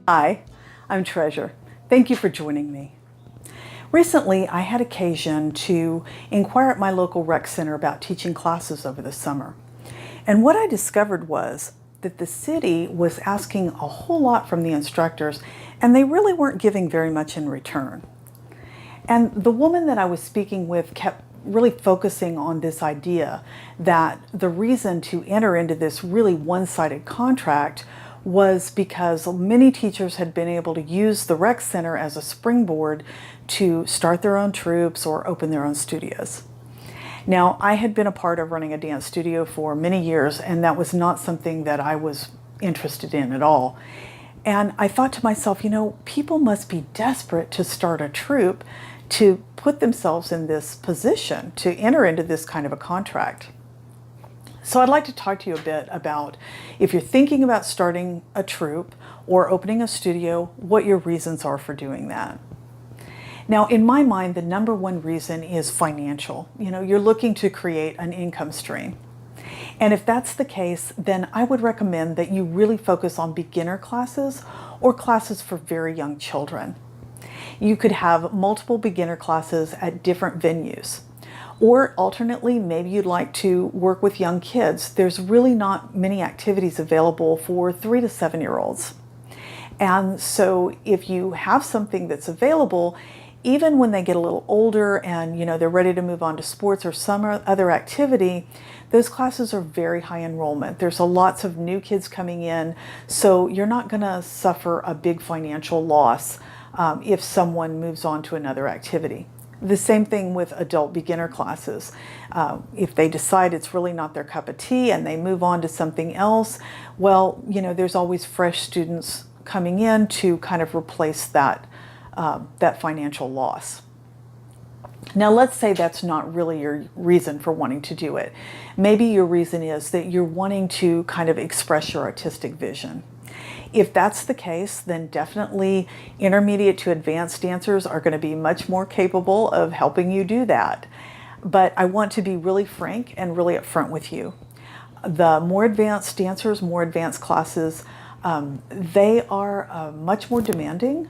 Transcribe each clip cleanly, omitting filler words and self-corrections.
Hi, I'm Treasure. Thank you for joining me. Recently, I had occasion to inquire at my local rec center about teaching classes over the summer. And what I discovered was that the city was asking a whole lot from the instructors, and they really weren't giving very much in return. And the woman that I was speaking with kept really focusing on this idea that the reason to enter into this really one-sided contract was because many teachers had been able to use the rec center as a springboard to start their own troupes or open their own studios. Now, I had been a part of running a dance studio for many years, and that was not something that I was interested in at all. And I thought to myself, people must be desperate to start a troupe to put themselves in this position to enter into this kind of a contract. So I'd like to talk to you a bit about, if you're thinking about starting a troupe or opening a studio, what your reasons are for doing that. Now, in my mind, the number one reason is financial. You're looking to create an income stream. And if that's the case, then I would recommend that you really focus on beginner classes or classes for very young children. You could have multiple beginner classes at different venues. Or alternately, maybe you'd like to work with young kids. There's really not many activities available for 3 to 7-year-olds. And so if you have something that's available, even when they get a little older and they're ready to move on to sports or some other activity, those classes are very high enrollment. There's lots of new kids coming in, so you're not going to suffer a big financial loss if someone moves on to another activity. The same thing with adult beginner classes. If they decide it's really not their cup of tea and they move on to something else, well, there's always fresh students coming in to kind of replace that financial loss. Now, let's say that's not really your reason for wanting to do it. Maybe your reason is that you're wanting to kind of express your artistic vision. If that's the case, then definitely intermediate to advanced dancers are going to be much more capable of helping you do that. But I want to be really frank and really upfront with you. The more advanced dancers, more advanced classes, they are much more demanding.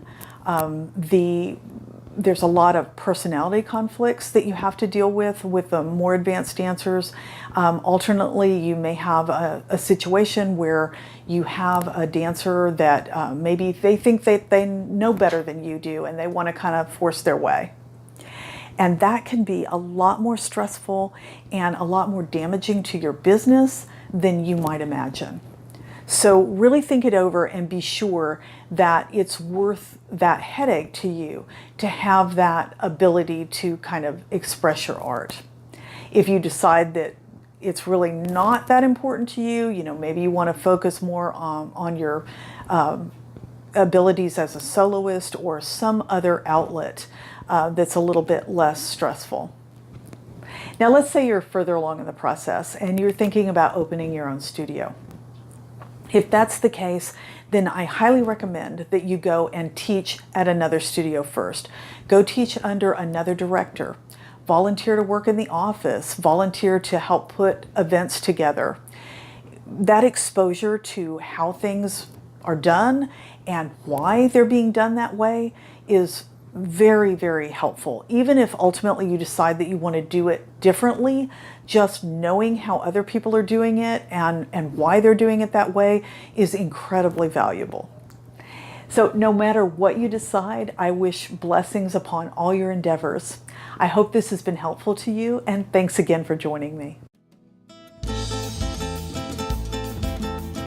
There's a lot of personality conflicts that you have to deal with the more advanced dancers. Alternately, you may have a situation where you have a dancer that maybe they think that they know better than you do and they want to kind of force their way. And that can be a lot more stressful and a lot more damaging to your business than you might imagine. So really think it over and be sure that it's worth that headache to you to have that ability to kind of express your art. If you decide that it's really not that important to you, maybe you want to focus more on your abilities as a soloist or some other outlet that's a little bit less stressful. Now, let's say you're further along in the process and you're thinking about opening your own studio. If that's the case, then I highly recommend that you go and teach at another studio first. Go teach under another director. Volunteer to work in the office. Volunteer to help put events together. That exposure to how things are done and why they're being done that way is very, very helpful. Even if ultimately you decide that you want to do it differently, just knowing how other people are doing it and why they're doing it that way is incredibly valuable. So no matter what you decide, I wish blessings upon all your endeavors. I hope this has been helpful to you, and thanks again for joining me.